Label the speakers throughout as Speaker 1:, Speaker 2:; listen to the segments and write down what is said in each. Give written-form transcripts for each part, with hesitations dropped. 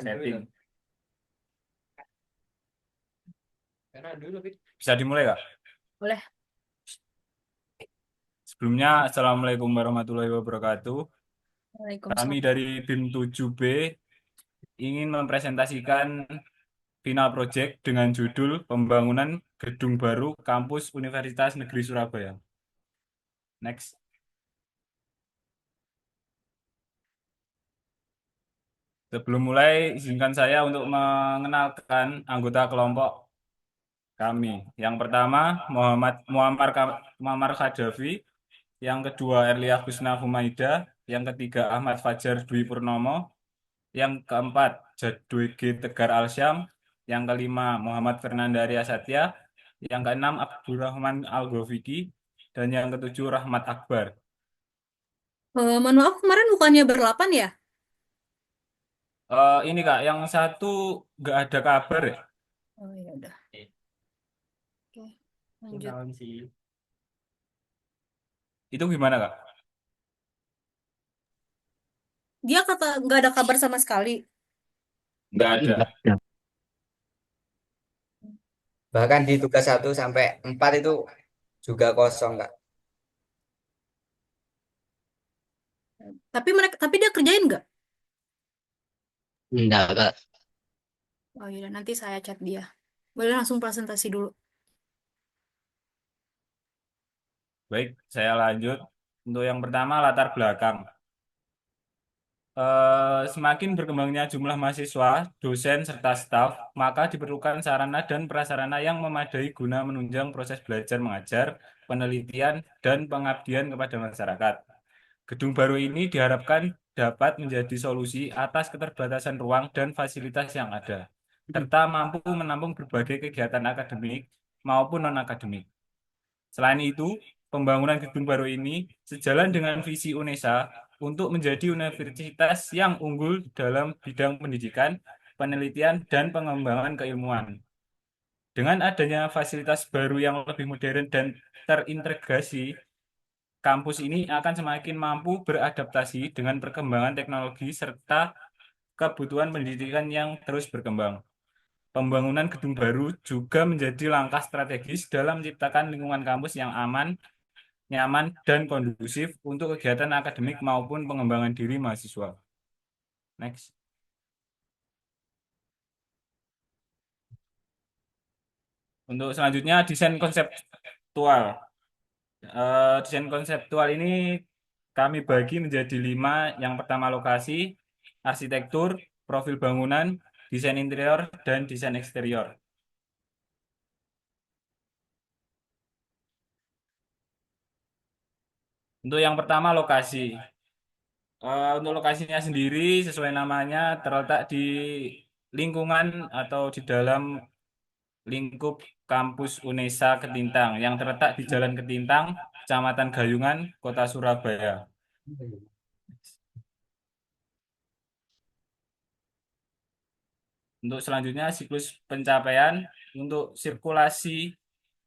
Speaker 1: Setting.
Speaker 2: Dulu,
Speaker 1: Bisa dimulai, Kak?
Speaker 2: boleh.
Speaker 1: Sebelumnya, Assalamualaikum warahmatullahi wabarakatuh. Kami
Speaker 2: Waalaikumsalam.
Speaker 1: dari BIM 7B ingin mempresentasikan final project dengan judul Pembangunan Gedung Baru Kampus Universitas Negeri Surabaya. Next. Sebelum mulai, izinkan saya untuk mengenalkan anggota kelompok kami. Yang pertama, Muammar Khadafi. Yang kedua, Erliah Husna Humaida. Yang ketiga, Ahmad Fajar Dwi Purnomo. Yang keempat, Jadwigi Tegar Alsyam. Yang kelima, Muhammad Fernanda Arya Satya. Yang keenam, Abdurrahman Al-Ghofiki. Dan yang ketujuh, Rahmat Akbar.
Speaker 2: Mohon maaf, kemarin bukannya berlapan ya?
Speaker 1: Ini Kak, yang satu nggak ada kabar ya?
Speaker 2: Oh ya udah. Oke, lanjut.
Speaker 1: Itu gimana Kak?
Speaker 2: Dia kata nggak ada kabar sama sekali.
Speaker 1: Nggak ada.
Speaker 3: Ya. Bahkan di tugas 1 sampai 4 itu juga kosong, Kak.
Speaker 2: Tapi dia kerjain nggak?
Speaker 3: Enggak, Kak.
Speaker 2: Oh iya, nanti saya chat dia. Boleh langsung presentasi dulu.
Speaker 1: Baik, saya lanjut. Untuk yang pertama, latar belakang. Semakin berkembangnya jumlah mahasiswa, dosen, serta staf, maka diperlukan sarana dan prasarana yang memadai guna menunjang proses belajar mengajar, penelitian, dan pengabdian kepada masyarakat. Gedung baru ini diharapkan dapat menjadi solusi atas keterbatasan ruang dan fasilitas yang ada, serta mampu menampung berbagai kegiatan akademik maupun non-akademik. Selain itu, pembangunan gedung baru ini sejalan dengan visi UNESA untuk menjadi universitas yang unggul dalam bidang pendidikan, penelitian, dan pengembangan keilmuan. Dengan adanya fasilitas baru yang lebih modern dan terintegrasi, kampus ini akan semakin mampu beradaptasi dengan perkembangan teknologi serta kebutuhan pendidikan yang terus berkembang. Pembangunan gedung baru juga menjadi langkah strategis dalam menciptakan lingkungan kampus yang aman, nyaman, dan kondusif untuk kegiatan akademik maupun pengembangan diri mahasiswa. Next. Untuk selanjutnya, desain konseptual. Desain konseptual ini kami bagi menjadi 5. Yang pertama lokasi, arsitektur, profil bangunan, desain interior, dan desain eksterior. Untuk yang pertama lokasi. Untuk lokasinya sendiri sesuai namanya terletak di lingkungan atau di dalam lingkup kampus UNESA Ketintang yang terletak di Jalan Ketintang, Kecamatan Gayungan, Kota Surabaya. Untuk selanjutnya siklus pencapaian untuk sirkulasi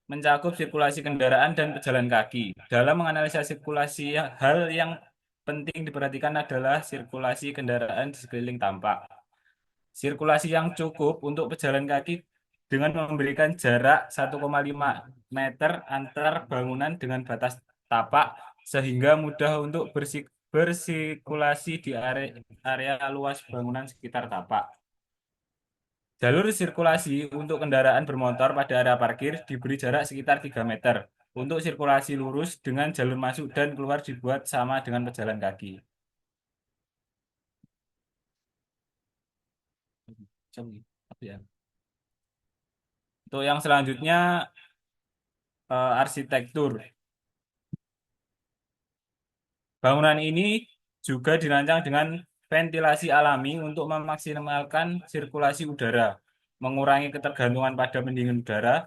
Speaker 1: mencakup sirkulasi kendaraan dan pejalan kaki. Dalam menganalisa sirkulasi, hal yang penting diperhatikan adalah sirkulasi kendaraan di sekeliling tampak. Sirkulasi yang cukup untuk pejalan kaki dengan memberikan jarak 1,5 meter antar bangunan dengan batas tapak sehingga mudah untuk bersirkulasi di area luas bangunan sekitar tapak. Jalur sirkulasi untuk kendaraan bermotor pada area parkir diberi jarak sekitar 3 meter. Untuk sirkulasi lurus dengan jalur masuk dan keluar dibuat sama dengan pejalan kaki. Ya. Untuk yang selanjutnya, arsitektur. Bangunan ini juga dirancang dengan ventilasi alami untuk memaksimalkan sirkulasi udara, mengurangi ketergantungan pada pendingin udara,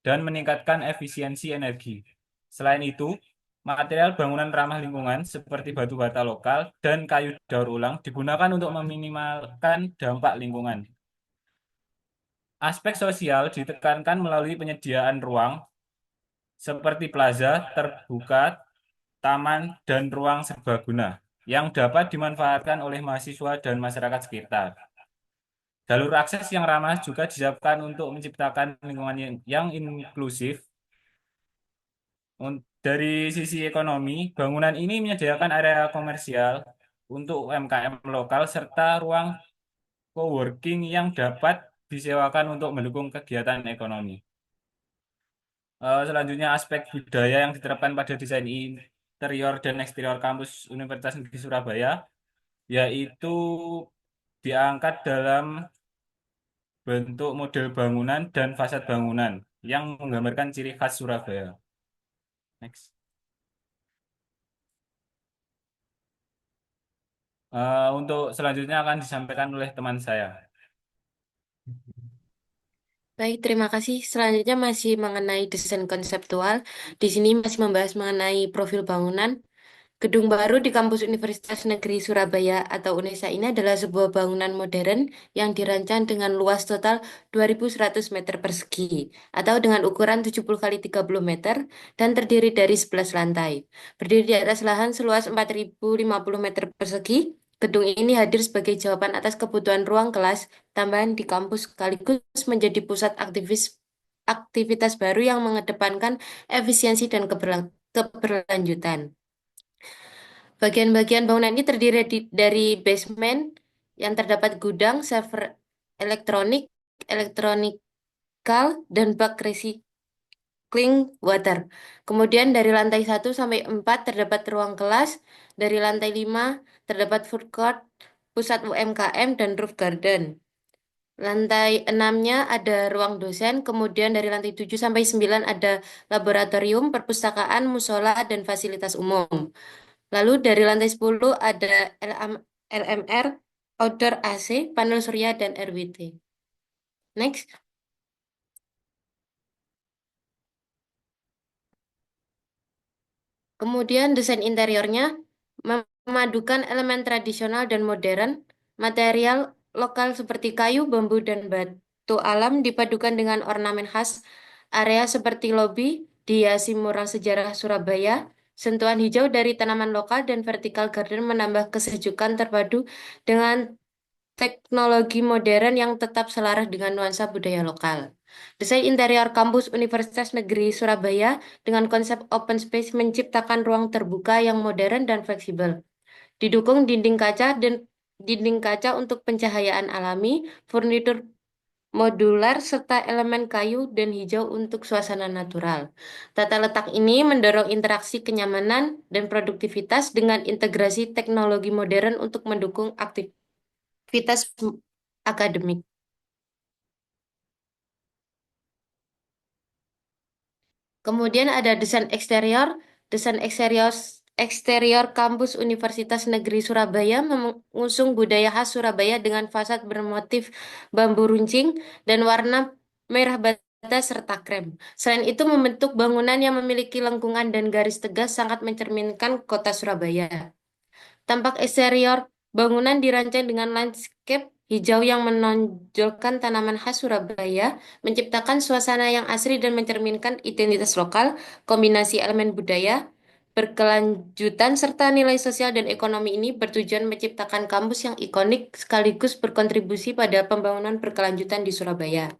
Speaker 1: dan meningkatkan efisiensi energi. Selain itu, material bangunan ramah lingkungan seperti batu bata lokal dan kayu daur ulang digunakan untuk meminimalkan dampak lingkungan. Aspek sosial ditekankan melalui penyediaan ruang seperti plaza terbuka, taman, dan ruang serbaguna yang dapat dimanfaatkan oleh mahasiswa dan masyarakat sekitar. Jalur akses yang ramah juga disiapkan untuk menciptakan lingkungan yang inklusif. Dari sisi ekonomi, bangunan ini menyediakan area komersial untuk UMKM lokal serta ruang coworking yang dapat disewakan untuk mendukung kegiatan ekonomi. Selanjutnya aspek budaya yang diterapkan pada desain interior dan eksterior kampus Universitas Negeri Surabaya, yaitu diangkat dalam bentuk model bangunan dan fasad bangunan yang menggambarkan ciri khas Surabaya. Next. Untuk selanjutnya akan disampaikan oleh teman saya.
Speaker 4: Baik, terima kasih. Selanjutnya masih mengenai desain konseptual. Di sini masih membahas mengenai profil bangunan. Gedung baru di kampus Universitas Negeri Surabaya atau UNESA ini adalah sebuah bangunan modern yang dirancang dengan luas total 2.100 meter persegi atau dengan ukuran 70 kali 30 meter dan terdiri dari 11 lantai. Berdiri di atas lahan seluas 4.050 meter persegi, gedung ini hadir sebagai jawaban atas kebutuhan ruang kelas tambahan di kampus sekaligus menjadi pusat aktivitas baru yang mengedepankan efisiensi dan keberlanjutan. Bagian-bagian bangunan ini terdiri dari basement yang terdapat gudang, server elektronik, elektronikal, dan bak recycling water. Kemudian dari lantai 1 sampai 4 terdapat ruang kelas, dari lantai 5 terdapat food court, pusat UMKM, dan roof garden. Lantai 6-nya ada ruang dosen, kemudian dari lantai 7 sampai 9 ada laboratorium, perpustakaan, musola, dan fasilitas umum. Lalu dari lantai 10 ada LMR, outdoor AC, panel surya, dan RWT. Next. Kemudian desain interiornya memadukan elemen tradisional dan modern, material lokal seperti kayu, bambu, dan batu alam dipadukan dengan ornamen khas, area seperti lobi dihiasi mural sejarah Surabaya, sentuhan hijau dari tanaman lokal, dan vertical garden menambah kesejukan terpadu dengan teknologi modern yang tetap selaras dengan nuansa budaya lokal. Desain interior kampus Universitas Negeri Surabaya dengan konsep open space menciptakan ruang terbuka yang modern dan fleksibel. Didukung dinding kaca untuk pencahayaan alami, furnitur modular serta elemen kayu dan hijau untuk suasana natural. Tata letak ini mendorong interaksi kenyamanan dan produktivitas dengan integrasi teknologi modern untuk mendukung aktivitas akademik. Kemudian ada desain eksterior kampus Universitas Negeri Surabaya mengusung budaya khas Surabaya dengan fasad bermotif bambu runcing dan warna merah bata serta krem. Selain itu membentuk bangunan yang memiliki lengkungan dan garis tegas sangat mencerminkan kota Surabaya. Tampak eksterior bangunan dirancang dengan landscape hijau yang menonjolkan tanaman khas Surabaya, menciptakan suasana yang asri dan mencerminkan identitas lokal, kombinasi elemen budaya, berkelanjutan, serta nilai sosial dan ekonomi ini bertujuan menciptakan kampus yang ikonik sekaligus berkontribusi pada pembangunan berkelanjutan di Surabaya.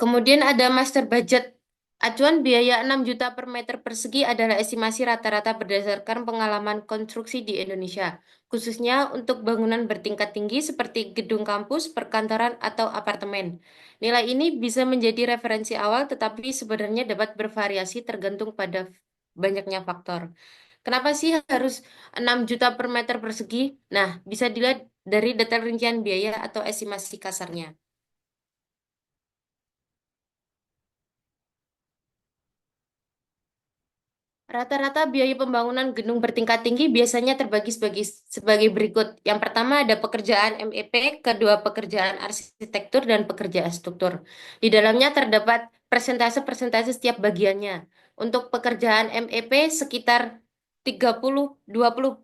Speaker 4: Kemudian ada master budget. Acuan biaya 6 juta per meter persegi adalah estimasi rata-rata berdasarkan pengalaman konstruksi di Indonesia, khususnya untuk bangunan bertingkat tinggi seperti gedung kampus, perkantoran, atau apartemen. Nilai ini bisa menjadi referensi awal, tetapi sebenarnya dapat bervariasi tergantung pada banyaknya faktor. Kenapa sih harus 6 juta per meter persegi? Nah, bisa dilihat dari detail rincian biaya atau estimasi kasarnya. Rata-rata biaya pembangunan gedung bertingkat tinggi biasanya terbagi sebagai berikut. Yang pertama ada pekerjaan MEP, kedua pekerjaan arsitektur, dan pekerjaan struktur. Di dalamnya terdapat persentase-persentase setiap bagiannya. Untuk pekerjaan MEP sekitar 30, 20,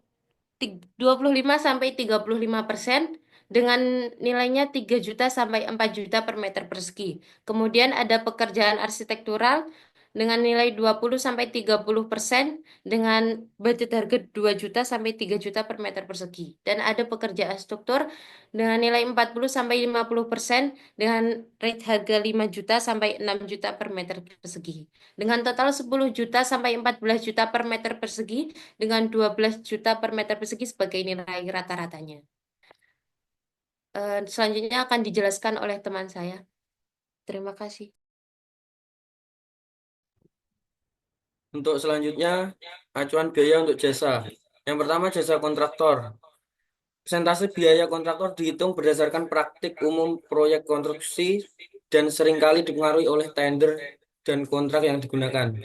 Speaker 4: 25 sampai 35% dengan nilainya 3 juta sampai 4 juta per meter persegi. Kemudian ada pekerjaan arsitektural dengan nilai 20-30% dengan budget harga 2 juta sampai 3 juta per meter persegi. Dan ada pekerjaan struktur dengan nilai 40-50% dengan rate harga 5 juta sampai 6 juta per meter persegi. Dengan total 10 juta sampai 14 juta per meter persegi dengan 12 juta per meter persegi sebagai nilai rata-ratanya. Selanjutnya akan dijelaskan oleh teman saya. Terima kasih.
Speaker 5: Untuk selanjutnya, acuan biaya untuk jasa. Yang pertama, jasa kontraktor. Persentase biaya kontraktor dihitung berdasarkan praktik umum proyek konstruksi dan seringkali dipengaruhi oleh tender dan kontrak yang digunakan.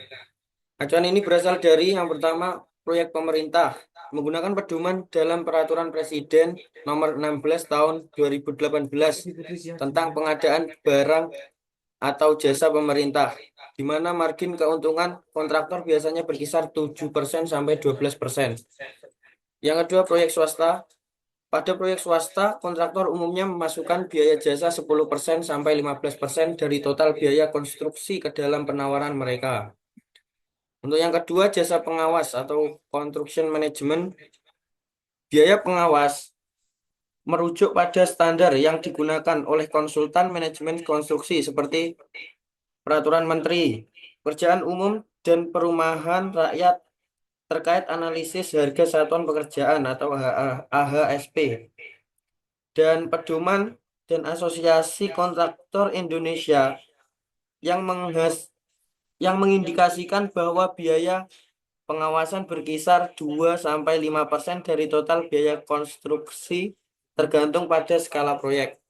Speaker 5: Acuan ini berasal dari yang pertama, proyek pemerintah menggunakan pedoman dalam Peraturan Presiden Nomor 16 Tahun 2018 tentang pengadaan barang atau jasa pemerintah, di mana margin keuntungan kontraktor biasanya berkisar 7% sampai 12%. Yang kedua, proyek swasta. Pada proyek swasta, kontraktor umumnya memasukkan biaya jasa 10% sampai 15% dari total biaya konstruksi ke dalam penawaran mereka. Untuk yang kedua, jasa pengawas atau construction management. Biaya pengawas merujuk pada standar yang digunakan oleh konsultan manajemen konstruksi seperti Peraturan Menteri, Pekerjaan Umum, dan Perumahan Rakyat terkait analisis harga satuan pekerjaan atau AHSP, dan Pedoman dan Asosiasi Kontraktor Indonesia yang mengindikasikan bahwa biaya pengawasan berkisar 2-5% dari total biaya konstruksi tergantung pada skala proyek.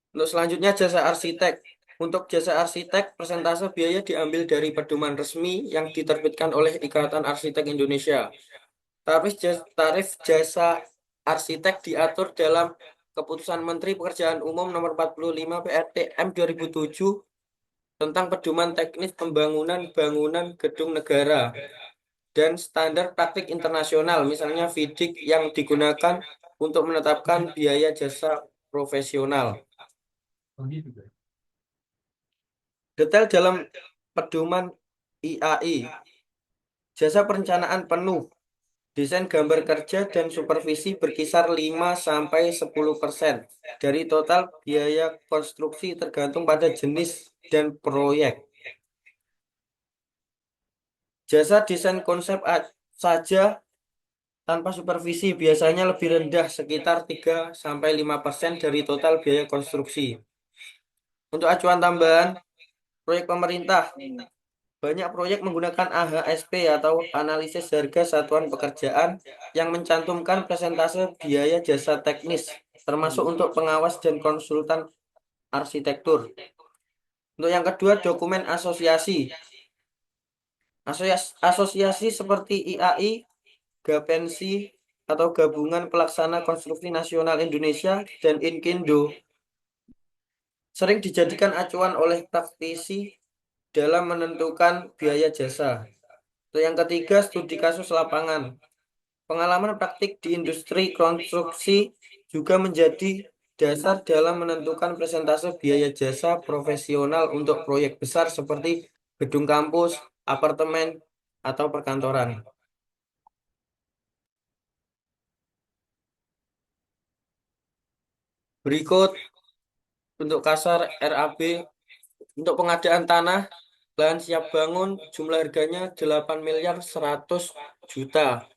Speaker 5: Untuk selanjutnya, jasa arsitek. Untuk jasa arsitek, persentase biaya diambil dari pedoman resmi yang diterbitkan oleh Ikatan Arsitek Indonesia. Tarif jasa arsitek diatur dalam Keputusan Menteri Pekerjaan Umum Nomor 45 PRTM 2007 tentang pedoman teknis pembangunan bangunan gedung negara dan standar praktik internasional, misalnya FIDIC, yang digunakan untuk menetapkan biaya jasa profesional. Detail dalam pedoman IAI. Jasa perencanaan penuh, desain gambar kerja dan supervisi berkisar 5-10% dari total biaya konstruksi tergantung pada jenis dan proyek. Jasa desain konsep saja tanpa supervisi biasanya lebih rendah, sekitar 3-5% dari total biaya konstruksi. Untuk acuan tambahan, proyek pemerintah. Banyak proyek menggunakan AHSP atau analisis harga satuan pekerjaan yang mencantumkan persentase biaya jasa teknis, termasuk untuk pengawas dan konsultan arsitektur. Untuk yang kedua, dokumen asosiasi. Asosiasi seperti IAI, Gapensi, atau Gabungan Pelaksana Konstruksi Nasional Indonesia, dan Inkindo sering dijadikan acuan oleh praktisi dalam menentukan biaya jasa. Untuk yang ketiga, studi kasus lapangan. Pengalaman praktik di industri konstruksi juga menjadi dasar dalam menentukan persentase biaya jasa profesional untuk proyek besar seperti gedung kampus, apartemen, atau perkantoran. Berikut untuk kasar RAB. Untuk pengadaan tanah, lahan siap bangun, jumlah harganya 8.100.000.000.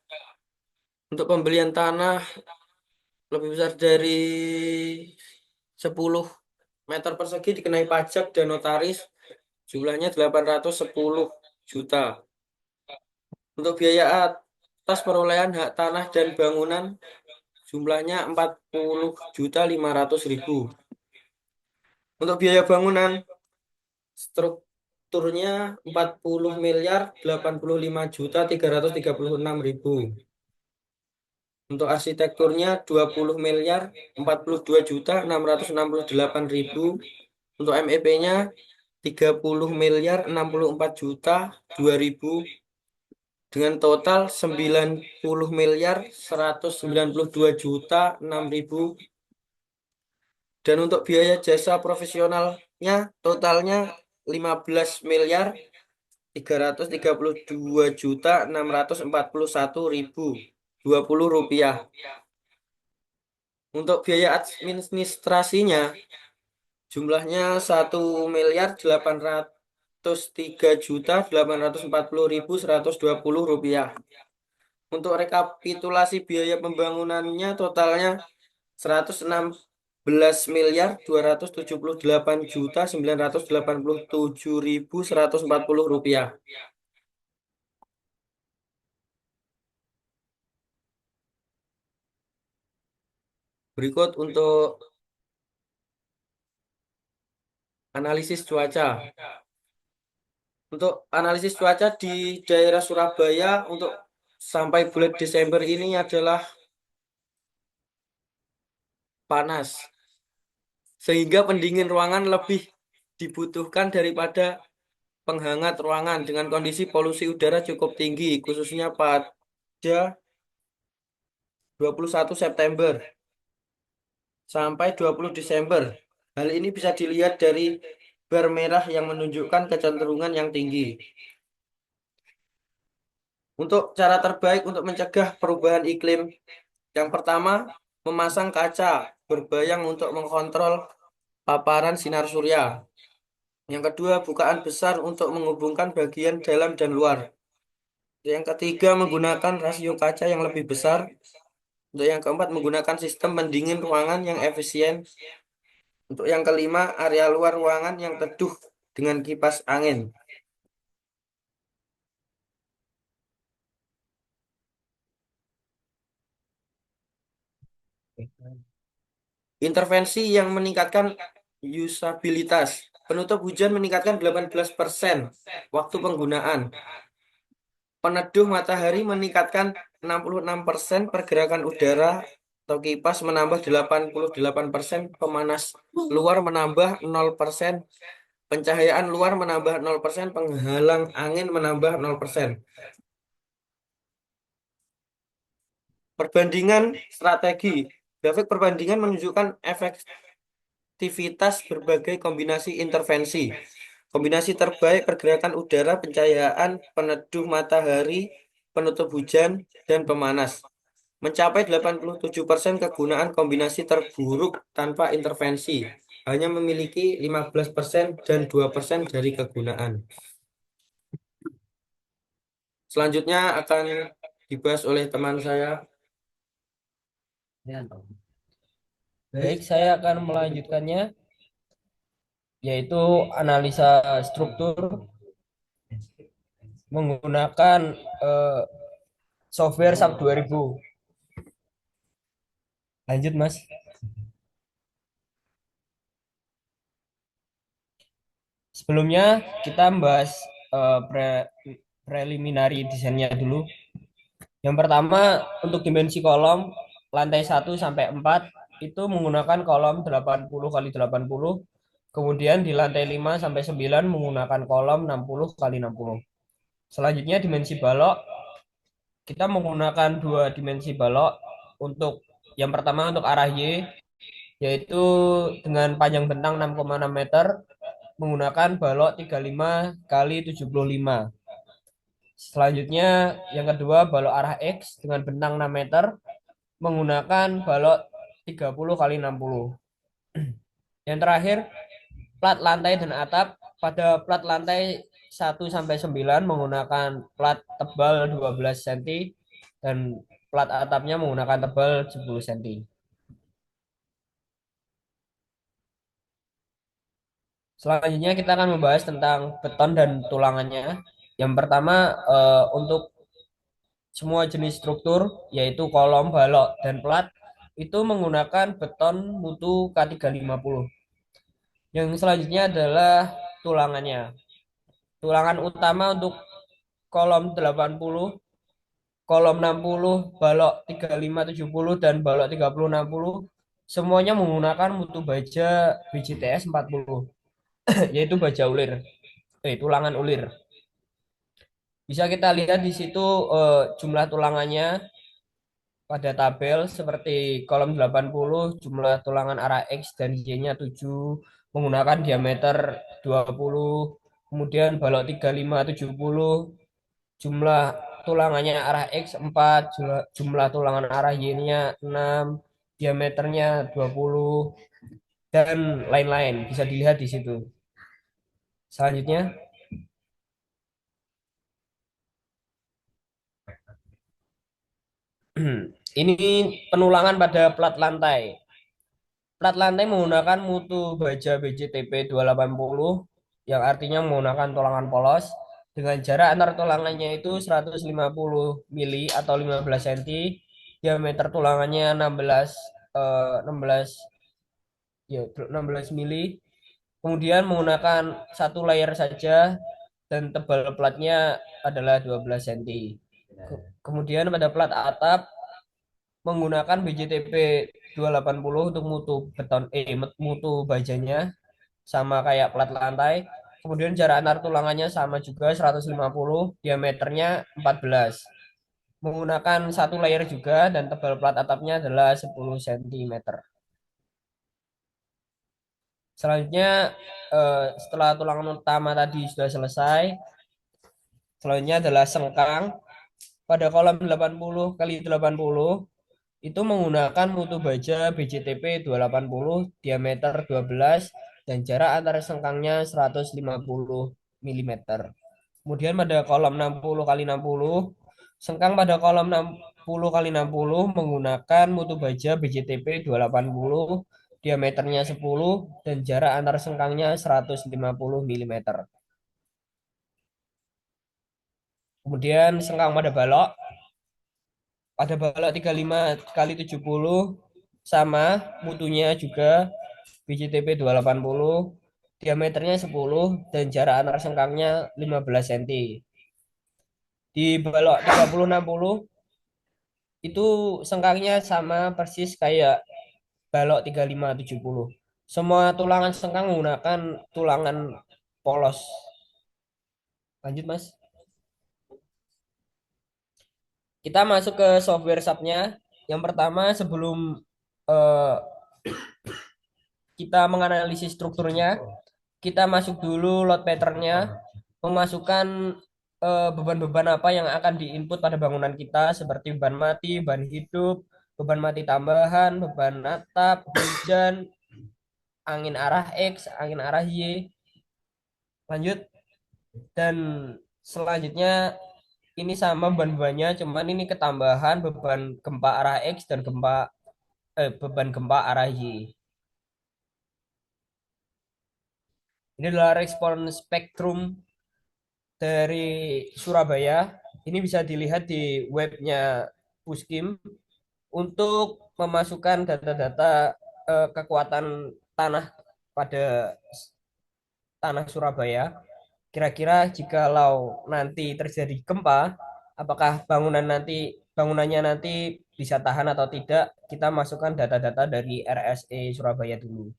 Speaker 5: Untuk pembelian tanah lebih besar dari 10 meter persegi dikenai pajak dan notaris, jumlahnya 810 juta. Untuk biaya atas perolehan hak tanah dan bangunan, jumlahnya 40.500.000. Untuk biaya bangunan, strukturnya 40.085.336.000. Untuk arsitekturnya 20.042.668.000. Untuk MEP-nya 30.064.002.000 dengan total 90.192.006.000. Dan untuk biaya jasa profesional selanjutnya totalnya 15.332.641.020 rupiah. Untuk biaya administrasinya jumlahnya 1.803.840.120 rupiah. Untuk rekapitulasi biaya pembangunannya totalnya 116.278.987.140 rupiah. Berikut untuk analisis cuaca. Untuk analisis cuaca di daerah Surabaya untuk sampai bulan Desember ini adalah panas, sehingga pendingin ruangan lebih dibutuhkan daripada penghangat ruangan dengan kondisi polusi udara cukup tinggi, khususnya pada 21 September sampai 20 Desember. Hal ini bisa dilihat dari bar merah yang menunjukkan kecenderungan yang tinggi. Untuk cara terbaik untuk mencegah perubahan iklim, yang pertama, memasang kaca berbayang untuk mengkontrol paparan sinar surya. Yang kedua, bukaan besar untuk menghubungkan bagian dalam dan luar. Yang ketiga, menggunakan rasio kaca yang lebih besar. Untuk yang keempat, menggunakan sistem pendingin ruangan yang efisien. Untuk yang kelima, area luar ruangan yang teduh dengan kipas angin. Intervensi yang meningkatkan usabilitas. Penutup hujan meningkatkan 18% waktu penggunaan. Peneduh matahari meningkatkan 66%, pergerakan udara atau kipas menambah 88%, pemanas luar menambah 0%, pencahayaan luar menambah 0%, penghalang angin menambah 0%. Perbandingan strategi. Grafik perbandingan menunjukkan efektivitas berbagai kombinasi intervensi. Kombinasi terbaik pergerakan udara, pencahayaan, peneduh matahari, penutup hujan, dan pemanas. Mencapai 87% kegunaan kombinasi terburuk tanpa intervensi. Hanya memiliki 15% dan 2% dari kegunaan. Selanjutnya akan dibahas oleh teman saya.
Speaker 6: Baik, saya akan melanjutkannya, yaitu analisa struktur menggunakan software SAP 2000. Lanjut, Mas. Sebelumnya kita membahas preliminary desainnya dulu. Yang pertama, untuk dimensi kolom lantai 1 sampai 4 itu menggunakan kolom 80 kali 80. Kemudian di lantai 5 sampai 9 menggunakan kolom 60 kali 60. Selanjutnya dimensi balok, kita menggunakan 2 dimensi balok. Untuk yang pertama untuk arah Y, yaitu dengan panjang bentang 6,6 meter menggunakan balok 35 kali 75. Selanjutnya yang kedua balok arah X dengan bentang 6 meter menggunakan balok 30 kali 60. Yang terakhir plat lantai dan atap. Pada plat lantai 1 sampai 9 menggunakan plat tebal 12 cm dan plat atapnya menggunakan tebal 10 cm. Selanjutnya kita akan membahas tentang beton dan tulangannya. Yang pertama untuk semua jenis struktur yaitu kolom, balok, dan plat itu menggunakan beton mutu K350. Yang selanjutnya adalah tulangannya. Tulangan utama untuk kolom 80, kolom 60, balok 3570 dan balok 3060 semuanya menggunakan mutu baja BJTS 40 yaitu baja ulir. Tulangan ulir. Bisa kita lihat di situ jumlah tulangannya pada tabel seperti kolom 80 jumlah tulangan arah X dan Y-nya 7, menggunakan diameter 20, kemudian balok 35 70, jumlah tulangannya arah X 4, jumlah tulangan arah Y-nya 6, diameternya 20, dan lain-lain. Bisa dilihat di situ. Selanjutnya, ini penulangan pada plat lantai. Plat lantai menggunakan mutu baja BJTP 280 yang artinya menggunakan tulangan polos dengan jarak antar tulangannya itu 150 mili atau 15 cm, diameter tulangannya 16 ya 16 mili. Kemudian menggunakan satu layer saja dan tebal platnya adalah 12 cm. Kemudian pada plat atap menggunakan BJTP 280 untuk mutu bajanya sama kayak plat lantai. Kemudian jarak antar tulangannya sama juga 150, diameternya 14. Menggunakan satu layer juga dan tebal plat atapnya adalah 10 cm. Selanjutnya setelah tulangan utama tadi sudah selesai, selanjutnya adalah sengkang. Pada kolom 80 kali 80 itu menggunakan mutu baja BJTP 280, diameter 12 dan jarak antara sengkangnya 150 mm. Kemudian pada kolom 60 kali 60, sengkang pada kolom 60 kali 60 menggunakan mutu baja BJTP 280, diameternya 10 dan jarak antara sengkangnya 150 mm. Kemudian sengkang pada balok 35 kali 70 sama mutunya juga BJTP 280, diameternya 10 dan jarak antar sengkangnya 15 cm. Di balok 30-60 itu sengkangnya sama persis kayak balok 35-70. Semua tulangan sengkang menggunakan tulangan polos. Lanjut, Mas. Kita masuk ke software subnya. Yang pertama, sebelum eh, kita menganalisis strukturnya, kita masuk dulu load patternnya, memasukkan beban-beban apa yang akan diinput pada bangunan kita seperti beban mati, beban hidup, beban mati tambahan, beban atap, hujan, angin arah X, angin arah Y. Lanjut. Dan selanjutnya ini sama beban-bebannya, cuman ini ketambahan beban gempa arah X dan beban gempa arah Y. Ini adalah respon spektrum dari Surabaya. Ini bisa dilihat di webnya Puskim untuk memasukkan data-data kekuatan tanah pada tanah Surabaya. Kira-kira jikalau nanti terjadi gempa, apakah bangunannya nanti bisa tahan atau tidak? Kita masukkan data-data dari RSE Surabaya dulu.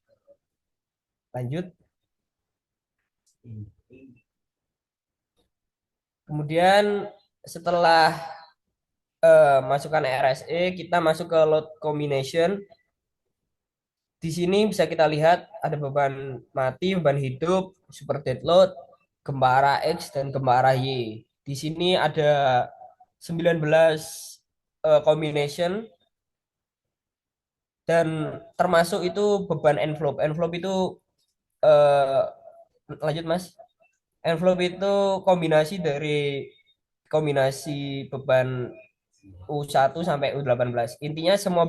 Speaker 6: Lanjut. Kemudian setelah masukkan RSE, kita masuk ke load combination. Di sini bisa kita lihat ada beban mati, beban hidup, super dead load, gempa arah X dan gempa arah Y. Di sini ada 19 combination dan termasuk itu beban envelope. Envelope itu lanjut, Mas. Envelope itu kombinasi beban U1 sampai U18. Intinya semua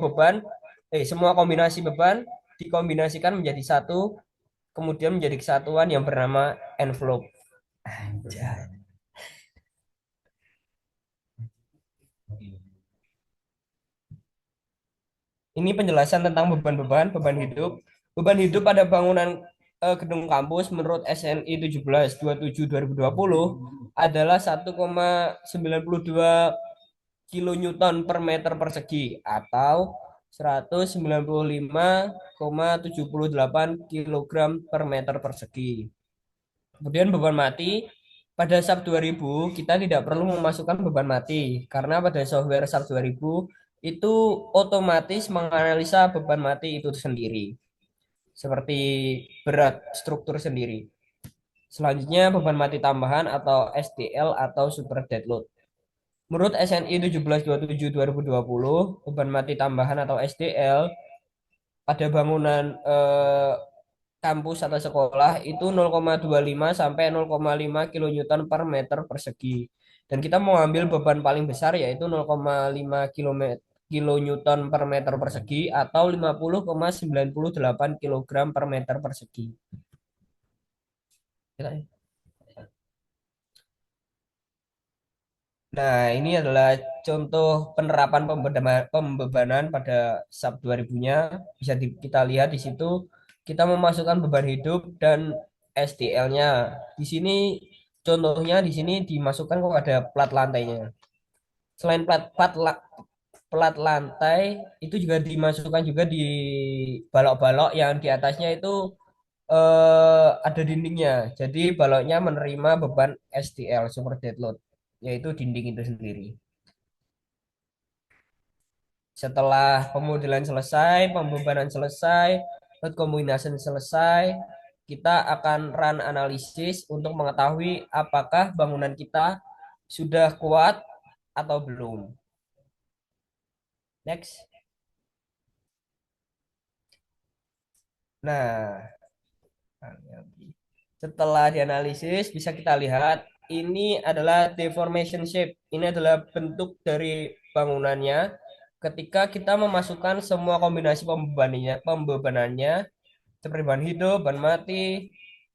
Speaker 6: kombinasi beban dikombinasikan menjadi satu, kemudian menjadi kesatuan yang bernama envelope. Ini penjelasan tentang beban hidup. Beban hidup pada bangunan gedung kampus menurut SNI 1727/2020 adalah 1,92 kilonewton per meter persegi atau 195,78 kilogram per meter persegi. Kemudian beban mati pada SAP 2000 kita tidak perlu memasukkan beban mati karena pada software SAP 2000 itu otomatis menganalisa beban mati itu sendiri. seperti berat struktur sendiri. Selanjutnya beban mati tambahan atau SDL atau super dead load. Menurut SNI 1727/2020, beban mati tambahan atau SDL pada bangunan kampus atau sekolah itu 0,25 sampai 0,5 kilonewton per meter persegi. Dan kita mau ambil beban paling besar yaitu 0,5 kilonewton per meter persegi atau 50,98 kilogram per meter persegi. Nah, ini adalah contoh penerapan pembebanan pada SAP 2000-nya. Bisa kita lihat di situ kita memasukkan beban hidup dan SDL-nya. Di sini contohnya di sini dimasukkan kepada plat lantainya. Selain plat lantai itu juga dimasukkan juga di balok-balok yang di atasnya itu ada dindingnya. Jadi baloknya menerima beban SDL super dead load, yaitu dinding itu sendiri. Setelah pemodelan selesai, pembebanan selesai, load combination selesai, kita akan run analisis untuk mengetahui apakah bangunan kita sudah kuat atau belum. Next. Nah, setelah dianalisis bisa kita lihat ini adalah deformation shape. Ini adalah bentuk dari bangunannya ketika kita memasukkan semua kombinasi pembebanannya seperti bahan hidup, bahan mati,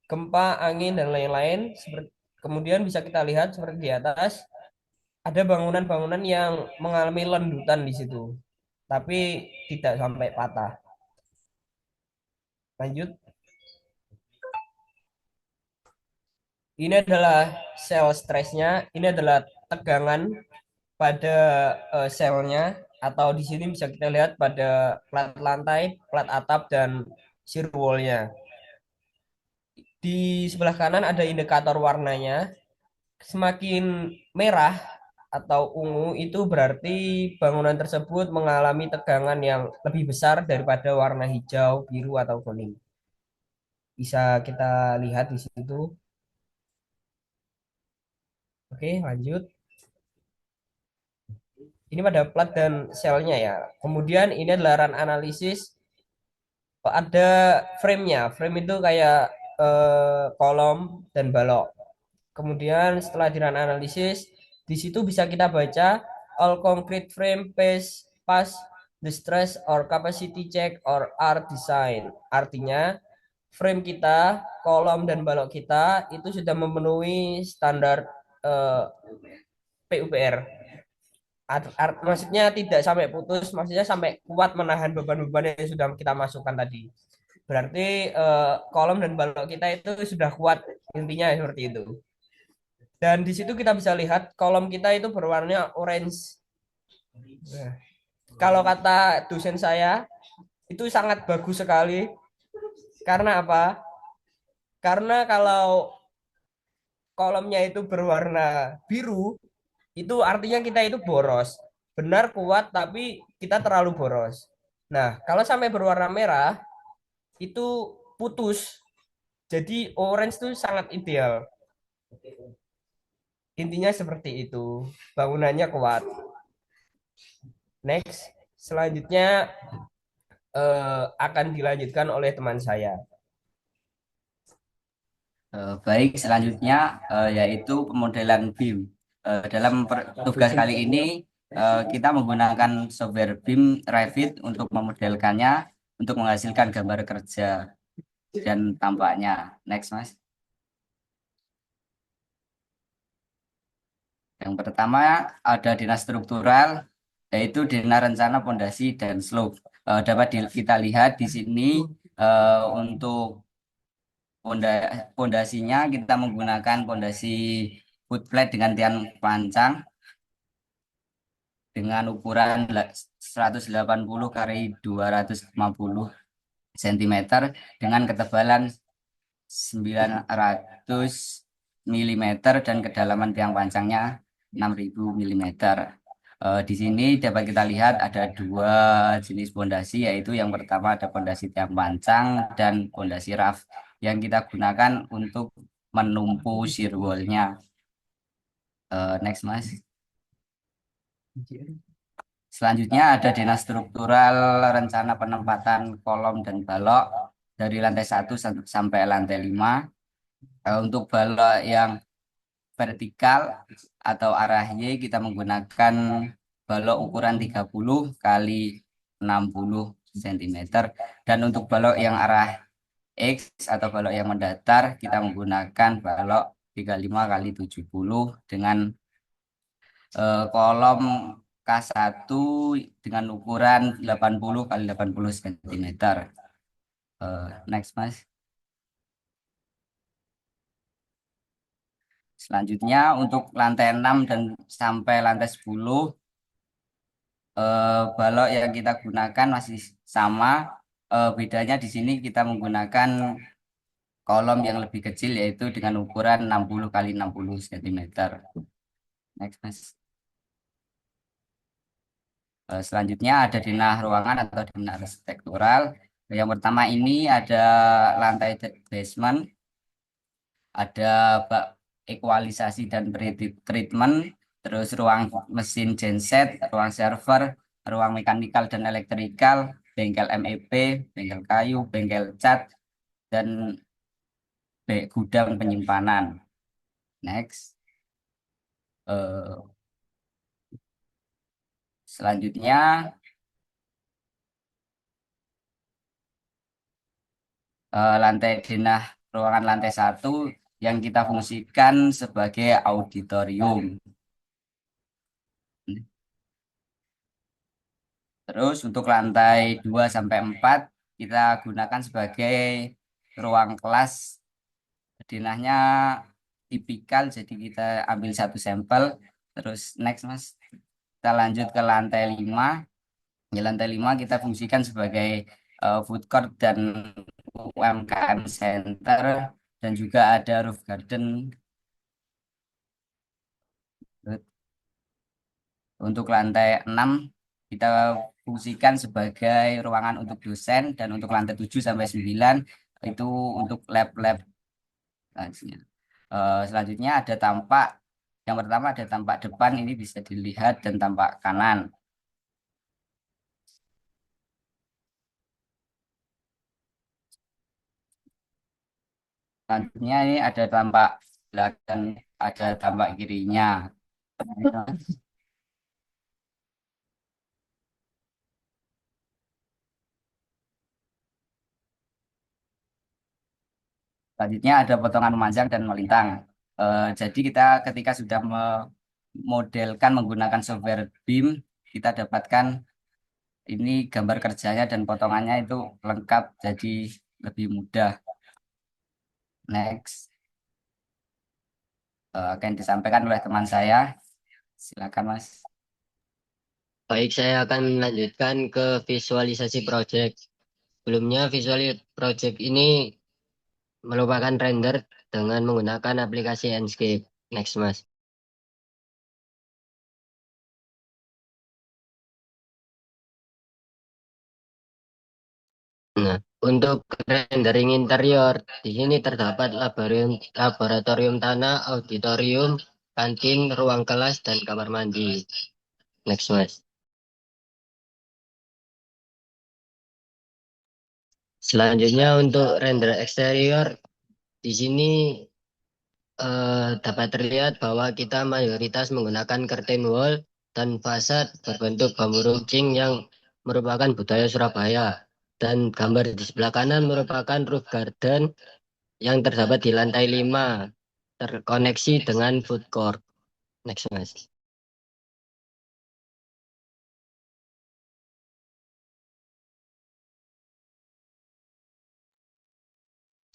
Speaker 6: gempa, angin dan lain-lain. Kemudian bisa kita lihat seperti di atas ada bangunan-bangunan yang mengalami lendutan di situ, tapi tidak sampai patah. Lanjut. Ini adalah sel stresnya. Ini adalah tegangan pada selnya atau di sini bisa kita lihat pada plat lantai, plat atap dan shear wall-nya. Di sebelah kanan ada indikator warnanya. Semakin merah atau ungu itu berarti bangunan tersebut mengalami tegangan yang lebih besar daripada warna hijau, biru atau kuning. Bisa kita lihat di situ. Oke, lanjut. Ini pada plat dan selnya ya. Kemudian ini adalah run analisis. Ada frame-nya. Frame itu kayak kolom dan balok. Kemudian setelah di run analisis, di situ bisa kita baca all concrete frame pass the stress or capacity check or are design. Artinya frame kita, kolom dan balok kita itu sudah memenuhi standar PUPR. Maksudnya tidak sampai putus, maksudnya sampai kuat menahan beban-beban yang sudah kita masukkan tadi. Berarti kolom dan balok kita itu sudah kuat, intinya seperti itu. Dan di situ kita bisa lihat kolom kita itu berwarna orange. Nah, kalau kata dosen saya itu sangat bagus sekali. Karena apa? Karena kalau kolomnya itu berwarna biru, itu artinya kita itu boros. Benar kuat tapi kita terlalu boros. Nah, kalau sampai berwarna merah itu putus. Jadi orange itu sangat ideal. Intinya seperti itu. Bangunannya kuat. Next, selanjutnya akan dilanjutkan oleh teman saya.
Speaker 7: Baik, selanjutnya yaitu pemodelan BIM. Dalam tugas kali ini kita menggunakan software BIM Revit untuk memodelkannya untuk menghasilkan gambar kerja dan tampaknya. Next, Mas. Yang pertama ada dinas struktural, yaitu dinas rencana pondasi dan slope. Dapat kita lihat di sini untuk pondasinya kita menggunakan pondasi foot plate dengan tiang pancang dengan ukuran 180 kali 250 cm dengan ketebalan 900 mm dan kedalaman tiang pancangnya 6000 mm. Di sini dapat kita lihat ada dua jenis pondasi, yaitu yang pertama ada pondasi tiang pancang dan pondasi raf yang kita gunakan untuk menumpu shear wall-nya. Next, Mas. Selanjutnya ada dinas struktural rencana penempatan kolom dan balok dari lantai 1 sampai lantai 5. Untuk balok yang vertikal atau arah Y kita menggunakan balok ukuran 30 kali 60 cm. Dan untuk balok yang arah X atau balok yang mendatar kita menggunakan balok 35 kali 70 dengan kolom K1 dengan ukuran 80 kali 80 cm. Next, Mas. Selanjutnya untuk lantai 6 dan sampai lantai 10 balok yang kita gunakan masih sama. Bedanya di sini kita menggunakan kolom yang lebih kecil, yaitu dengan ukuran 60 kali 60 cm. Next, Mas. Selanjutnya ada denah ruangan atau denah arsitektural. Yang pertama ini ada lantai basement, ada bak ekualisasi dan treatment, terus ruang mesin genset, ruang server, ruang mekanikal dan elektrikal, bengkel MEP, bengkel kayu, bengkel cat, dan gudang penyimpanan. Next. Selanjutnya lantai denah ruangan lantai 1 yang kita fungsikan sebagai auditorium. Terus untuk lantai 2 sampai 4 kita gunakan sebagai ruang kelas. Denahnya tipikal, jadi kita ambil satu sampel. Terus next, Mas. Kita lanjut ke lantai 5. Di lantai 5 kita fungsikan sebagai food court dan UMKM center, dan juga ada roof garden. Untuk lantai 6 kita fungsikan sebagai ruangan untuk dosen, dan untuk lantai 7 sampai 9 itu untuk lab-lab. Selanjutnya ada tampak. Yang pertama ada tampak depan, ini bisa dilihat, dan tampak kanan. Selanjutnya ini ada tampak belakang, ada tampak kirinya. Selanjutnya ada potongan memanjang dan melintang. Jadi kita ketika sudah memodelkan menggunakan software BIM, kita dapatkan ini gambar kerjanya dan potongannya itu lengkap, jadi lebih mudah. Next. Akan disampaikan oleh teman saya. Silakan, Mas.
Speaker 8: Baik, saya akan melanjutkan ke visualisasi project. Sebelumnya, visualisasi project ini merupakan render dengan menggunakan aplikasi Enscape. Next, Mas. Nah, untuk rendering interior, di sini terdapat laboratorium tanah, auditorium, kantin, ruang kelas, dan kamar mandi. Next, Mas. Selanjutnya untuk render eksterior, di sini dapat terlihat bahwa kita mayoritas menggunakan curtain wall dan fasad berbentuk bambu runcing yang merupakan budaya Surabaya. Dan gambar di sebelah kanan merupakan roof garden yang terdapat di lantai 5, terkoneksi dengan food court. Next, Mas.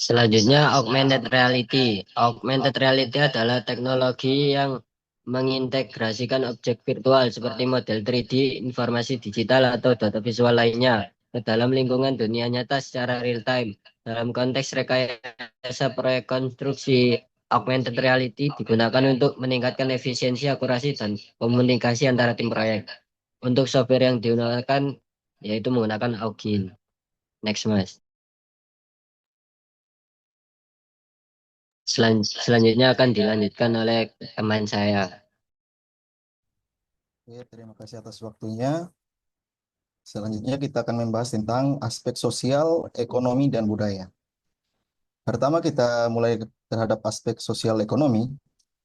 Speaker 8: Selanjutnya, augmented reality. Augmented reality adalah teknologi yang mengintegrasikan objek virtual seperti model 3D, informasi digital, atau data visual lainnya ke dalam lingkungan dunia nyata secara real time. Dalam konteks rekayasa proyek konstruksi, augmented reality digunakan untuk meningkatkan efisiensi, akurasi, dan komunikasi antara tim proyek. Untuk software yang digunakan yaitu menggunakan Augin. Next, Mas. Selanjutnya akan dilanjutkan oleh teman saya.
Speaker 9: Oke, terima kasih atas waktunya. Selanjutnya kita akan membahas tentang aspek sosial, ekonomi, dan budaya. Pertama kita mulai terhadap aspek sosial ekonomi.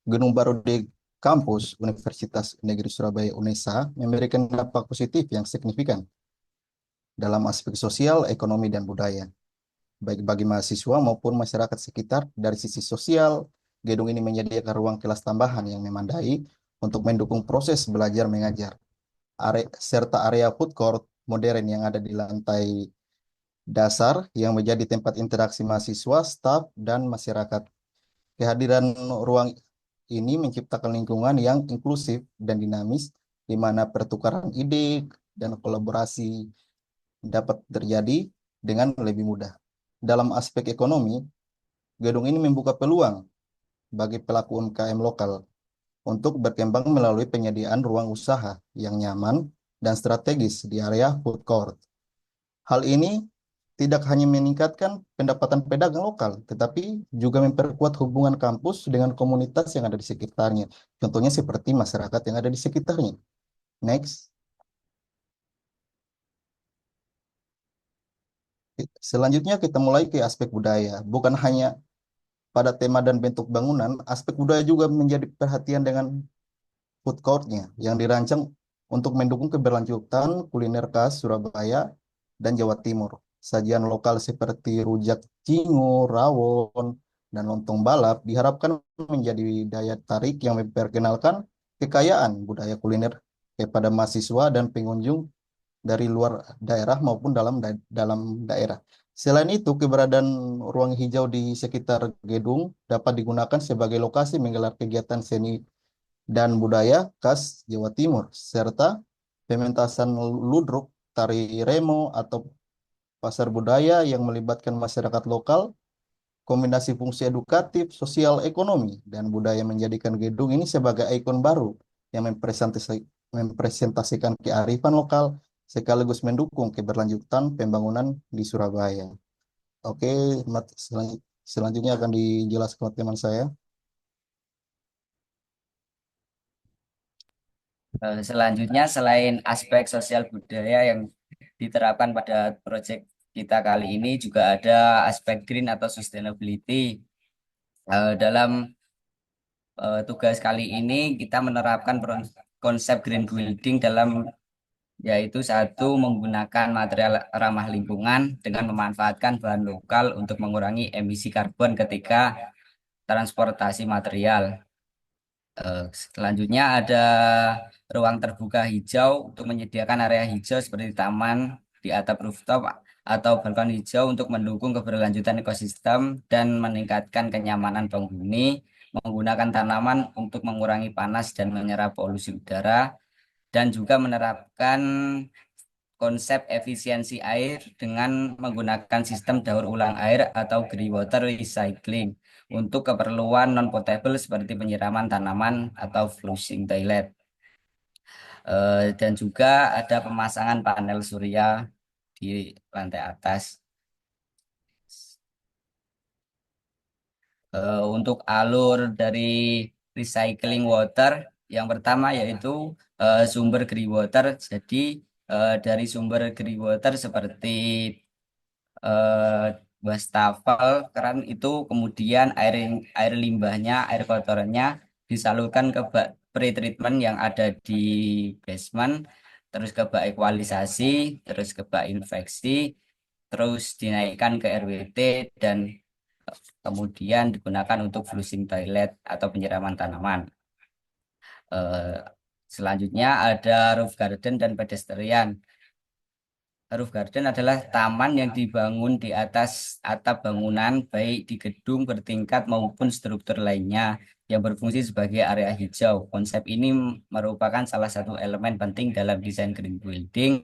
Speaker 9: Gedung baru di kampus Universitas Negeri Surabaya UNESA memberikan dampak positif yang signifikan dalam aspek sosial, ekonomi, dan budaya, baik bagi mahasiswa maupun masyarakat sekitar. Dari sisi sosial, gedung ini menyediakan ruang kelas tambahan yang memadai untuk mendukung proses belajar mengajar, serta area food court modern yang ada di lantai dasar yang menjadi tempat interaksi mahasiswa, staf, dan masyarakat. Kehadiran ruang ini menciptakan lingkungan yang inklusif dan dinamis, di mana pertukaran ide dan kolaborasi dapat terjadi dengan lebih mudah. Dalam aspek ekonomi, gedung ini membuka peluang bagi pelaku UMKM lokal untuk berkembang melalui penyediaan ruang usaha yang nyaman dan strategis di area food court. Hal ini tidak hanya meningkatkan pendapatan pedagang lokal, tetapi juga memperkuat hubungan kampus dengan komunitas yang ada di sekitarnya. Contohnya seperti masyarakat yang ada di sekitarnya. Next. Selanjutnya kita mulai ke aspek budaya. Bukan hanya pada tema dan bentuk bangunan, aspek budaya juga menjadi perhatian dengan food court-nya yang dirancang untuk mendukung keberlanjutan kuliner khas Surabaya dan Jawa Timur. Sajian lokal seperti rujak cingur, rawon, dan lontong balap diharapkan menjadi daya tarik yang memperkenalkan kekayaan budaya kuliner kepada mahasiswa dan pengunjung dari luar daerah maupun dalam daerah. Selain itu, keberadaan ruang hijau di sekitar gedung dapat digunakan sebagai lokasi menggelar kegiatan seni dan budaya khas Jawa Timur, serta pementasan ludruk, tari remo, atau pasar budaya yang melibatkan masyarakat lokal. Kombinasi fungsi edukatif, sosial, ekonomi, dan budaya menjadikan gedung ini sebagai ikon baru yang mempresentasikan kearifan lokal sekaligus mendukung keberlanjutan pembangunan di Surabaya. Oke, selanjutnya akan dijelaskan oleh teman saya.
Speaker 7: Selanjutnya, selain aspek sosial budaya yang diterapkan pada proyek kita kali ini, juga ada aspek green atau sustainability. Dalam tugas kali ini kita menerapkan konsep green building dalam yaitu satu, menggunakan material ramah lingkungan dengan memanfaatkan bahan lokal untuk mengurangi emisi karbon ketika transportasi material. Selanjutnya ada ruang terbuka hijau untuk menyediakan area hijau seperti taman di atap rooftop atau balkon hijau untuk mendukung keberlanjutan ekosistem dan meningkatkan kenyamanan penghuni, menggunakan tanaman untuk mengurangi panas dan menyerap polusi udara, dan juga menerapkan konsep efisiensi air dengan menggunakan sistem daur ulang air atau grey water recycling untuk keperluan non-potable seperti penyiraman tanaman atau flushing toilet. Dan juga ada pemasangan panel surya di lantai atas. Untuk alur dari recycling water, yang pertama yaitu sumber grey water. Jadi dari sumber grey water seperti wastafel, keran itu, kemudian air limbahnya, air kotorannya disalurkan ke bak pre-treatment yang ada di basement, terus ke bak ekualisasi, terus ke bak infeksi, terus dinaikkan ke RWT, dan kemudian digunakan untuk flushing toilet atau penyiraman tanaman. Selanjutnya ada roof garden dan pedestrian. Roof garden adalah taman yang dibangun di atas atap bangunan, baik di gedung bertingkat maupun struktur lainnya, yang berfungsi sebagai area hijau. Konsep ini merupakan salah satu elemen penting dalam desain green building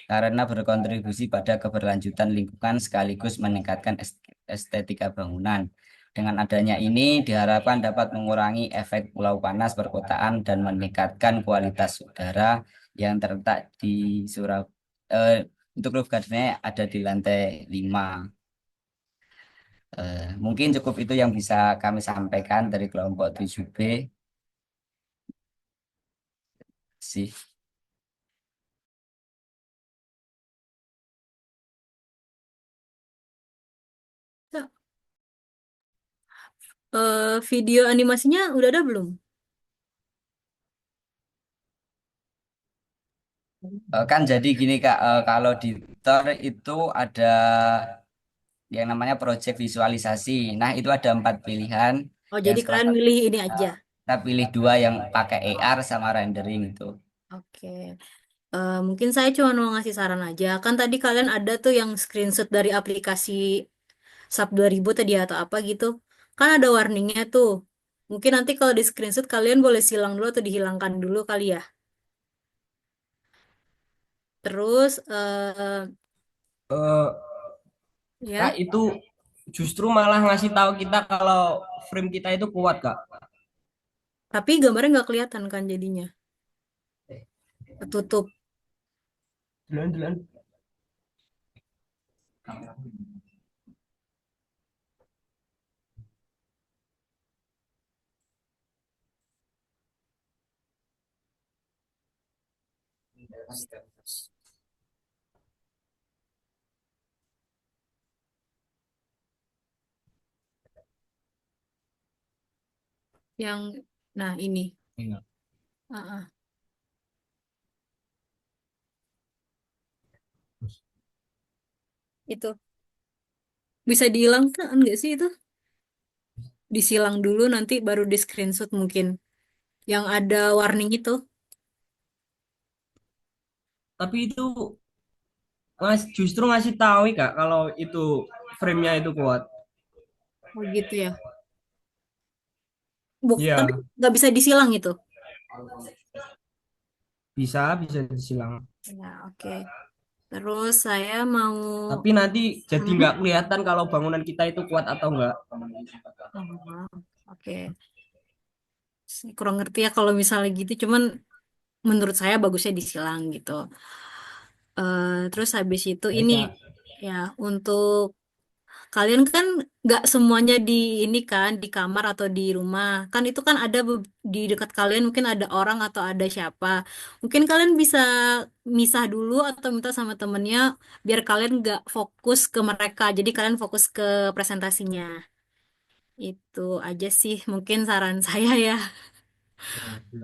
Speaker 7: karena berkontribusi pada keberlanjutan lingkungan sekaligus meningkatkan estetika bangunan. Dengan adanya ini diharapkan dapat mengurangi efek pulau panas perkotaan dan meningkatkan kualitas udara yang terletak di Surabaya. Untuk roof gardennya ada di lantai 5. Mungkin cukup itu yang bisa kami sampaikan dari kelompok 7B sih.
Speaker 2: Video animasinya udah ada belum?
Speaker 7: Kan jadi gini Kak, kalau di Tor itu ada yang namanya proyek visualisasi. Nah, itu ada 4 pilihan.
Speaker 2: Oh,
Speaker 7: Yang
Speaker 2: jadi
Speaker 7: setelah
Speaker 2: kalian milih ini aja.
Speaker 7: kita pilih 2 yang pakai AR sama rendering itu.
Speaker 2: Oke. Mungkin saya cuma mau ngasih saran aja. Kan tadi kalian ada tuh yang screenshot dari aplikasi SAP 2000 tadi atau apa gitu. Kan ada warningnya tuh. Mungkin nanti kalau di screenshot kalian boleh silang dulu atau dihilangkan dulu kali ya. Terus,
Speaker 6: Eh, Kak,
Speaker 2: ya,
Speaker 6: itu justru malah ngasih tahu kita kalau frame kita itu kuat, Kak.
Speaker 2: tapi gambarnya nggak kelihatan kan jadinya. Ketutup.
Speaker 6: Delan-delan.
Speaker 2: Yang, nah ini.
Speaker 6: Iya.
Speaker 2: Ah, ah. Itu. Bisa dihilangkan nggak sih itu? Disilang dulu nanti baru di screenshot mungkin. Yang ada warning itu.
Speaker 6: Tapi itu justru ngasih tahu Kak kalau itu frame-nya itu kuat.
Speaker 2: Oh gitu ya. Tapi
Speaker 6: Iya,
Speaker 2: nggak bisa disilang itu.
Speaker 6: bisa disilang.
Speaker 2: Ya, oke. Terus saya mau,
Speaker 6: Tapi nanti jadi
Speaker 2: Hmm?
Speaker 6: nggak kelihatan kalau bangunan kita itu kuat atau enggak.
Speaker 2: Oh, oke. Saya kurang ngerti ya kalau misalnya gitu. Cuman menurut saya bagusnya disilang gitu. Terus habis itu
Speaker 6: Baik,
Speaker 2: ini
Speaker 6: Kak.
Speaker 2: ya untuk kalian kan nggak semuanya di ini kan di kamar atau di rumah kan itu kan ada di dekat kalian mungkin ada orang atau ada siapa mungkin kalian bisa misah dulu atau minta sama temennya biar kalian nggak fokus ke mereka jadi kalian fokus ke presentasinya itu aja sih mungkin saran saya ya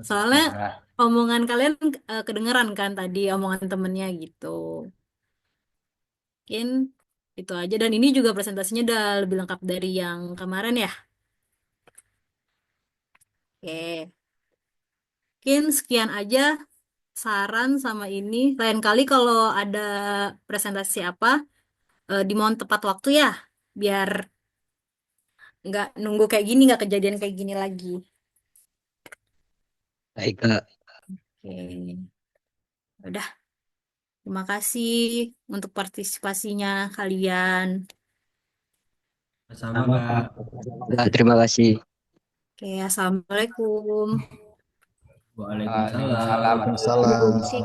Speaker 2: soalnya
Speaker 7: Nah,
Speaker 2: omongan kalian kedengeran kan tadi omongan temennya gitu mungkin itu aja dan ini juga presentasinya udah lebih lengkap dari yang kemarin ya. Oke, mungkin sekian aja saran sama ini. Lain kali kalau ada presentasi apa, dimohon tepat waktu ya, biar nggak nunggu kayak gini, nggak kejadian kayak gini lagi.
Speaker 8: Baik, Kak.
Speaker 2: Oke, udah. Terima kasih untuk partisipasinya kalian.
Speaker 6: Sama, Kak.
Speaker 8: Kak, terima kasih.
Speaker 2: Oke, assalamualaikum.
Speaker 7: Waalaikumsalam.
Speaker 9: Waalaikumsalam.